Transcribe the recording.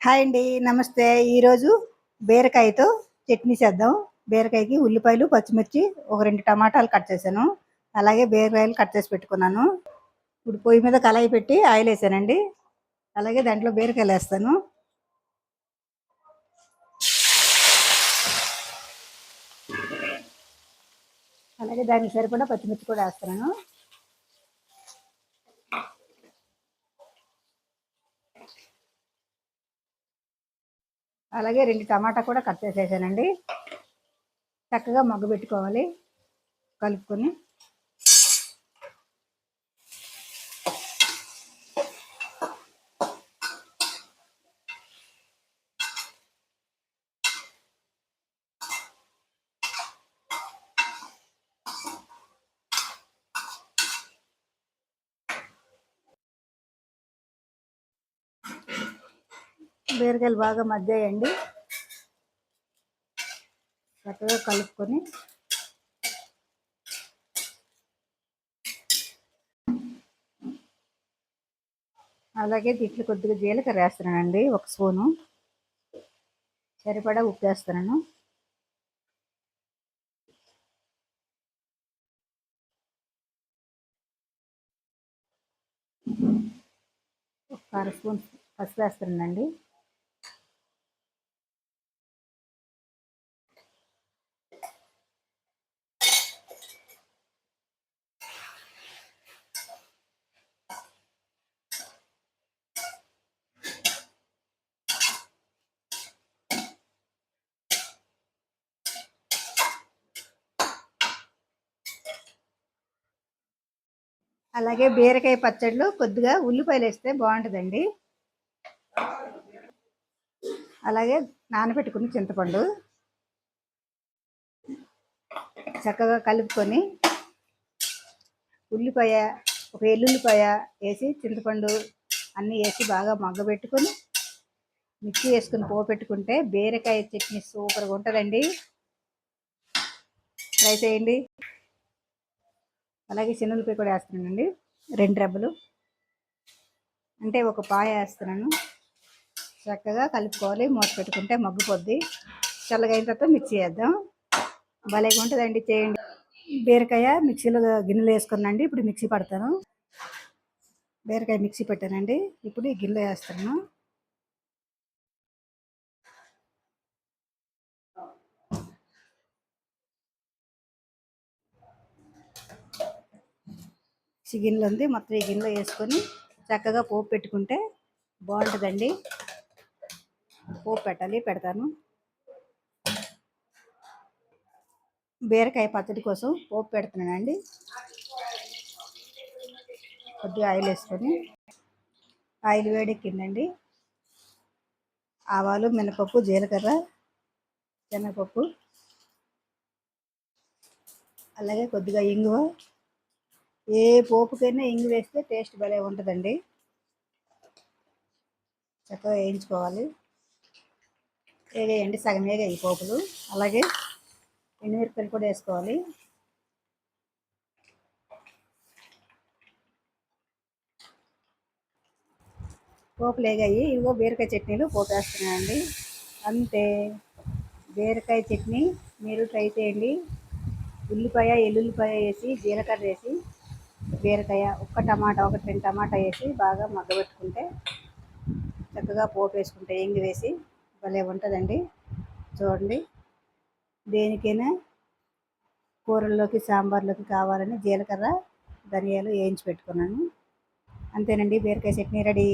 Hi అండి, నమస్తే. ఈరోజు బీరకాయతో చట్నీ చేద్దాం. బీరకాయకి ఉల్లిపాయలు, పచ్చిమిర్చి, ఒక 2 టమాటాలు కట్ చేశాను. అలాగే బీరకాయలు కట్ చేసి పెట్టుకున్నాను. ఇప్పుడు పొయ్యి మీద కళాయి పెట్టి ఆయిల్ వేసానండి. అలాగే దాంట్లో బీరకాయలు వేస్తాను. అలాగే దానికి సరిపడా పచ్చిమిర్చి కూడా వేస్తున్నాను. అలాగే 2 టమాటా కూడా కట్ చేసేసానండి. చక్కగా మగ్గబెట్టుకోవాలి కలుపుకొని. బీరకాయలు బాగా మగ్గాయండి. చక్కగా కలుపుకొని అలాగే దీంట్లో కొద్దిగా జీలకర్ర వేస్తున్నానండి, 1 స్పూను. సరిపడా ఉప్పు వేస్తున్నాను. ఒక 1/2 స్పూన్ పసుపు వేస్తున్నానండి. అలాగే బీరకాయ పచ్చడిలో కొద్దిగా ఉల్లిపాయలు వేస్తే బాగుంటుందండి. అలాగే నానబెట్టుకుని చింతపండు చక్కగా కలుపుకొని, ఉల్లిపాయ, ఒక ఎల్లుల్లిపాయ వేసి, చింతపండు అన్నీ వేసి బాగా మగ్గబెట్టుకొని మిక్సీ వేసుకుని పోపెట్టుకుంటే బీరకాయ చట్నీ సూపర్గా ఉంటుందండి. ట్రై చేయండి. అలాగే శనగలపాయ కూడా వేస్తున్నానండి, 2 రెబ్బలు, అంటే ఒక పాయ వేస్తున్నాను. చక్కగా కలుపుకోవాలి, మూత పెట్టుకుంటే మగ్గిపోద్ది. చల్లగా అయిన తర్వాత మిక్సీ వేద్దాం. భలేగా ఉంటుందండి, చేయండి. బీరకాయ మిక్సీలో గిన్నెలో వేసుకున్నాండి. ఇప్పుడు మిక్సీ పడతాను. బీరకాయ మిక్సీ పెట్టానండి. ఇప్పుడు ఈ గిన్నెలో వేస్తాను. ఈ గిన్నెలో ఉంది, మొత్తం ఈ గిన్నెలో వేసుకొని చక్కగా పోపు పెట్టుకుంటే బాగుంటుందండి. పోపు పెడతాను. బీరకాయ పచ్చడి కోసం పోపు పెడుతున్నానండి. కొద్దిగా ఆయిల్ వేసుకొని, ఆయిల్ వేడెక్కిందండి. ఆవాలు, మినపప్పు, జీలకర్ర, శనగపప్పు, అలాగే కొద్దిగా ఇంగువ. ఏ పోపుకైనా ఇంగు వేస్తే టేస్ట్ భలే ఉంటుందండి. చక్కగా వేయించుకోవాలి. వేగేయండి, సగం వేగాయి పోపులు. అలాగే ఎండుమిరపకాయలు కూడా వేసుకోవాలి. పోపులు వేగాయి. ఇదిగో బీరకాయ చట్నీలు పోపు వేస్తున్నానండి. అంతే, బీరకాయ చట్నీ మీరు ట్రై చేయండి. ఉల్లిపాయ, ఎల్లుల్లిపాయ వేసి, జీలకర్ర వేసి, బీరకాయ, ఒక 2 టమాటా వేసి బాగా మగ్గబెట్టుకుంటే, చక్కగా పోపు వేసుకుంటే ఎంగి వేసి భలే ఉంటుందండి. చూడండి, దేనికైనా కూరల్లోకి, సాంబార్లోకి కావాలని జీలకర్ర, ధనియాలు వేయించి పెట్టుకున్నాను. అంతేనండి, బీరకాయ చట్నీ రెడీ.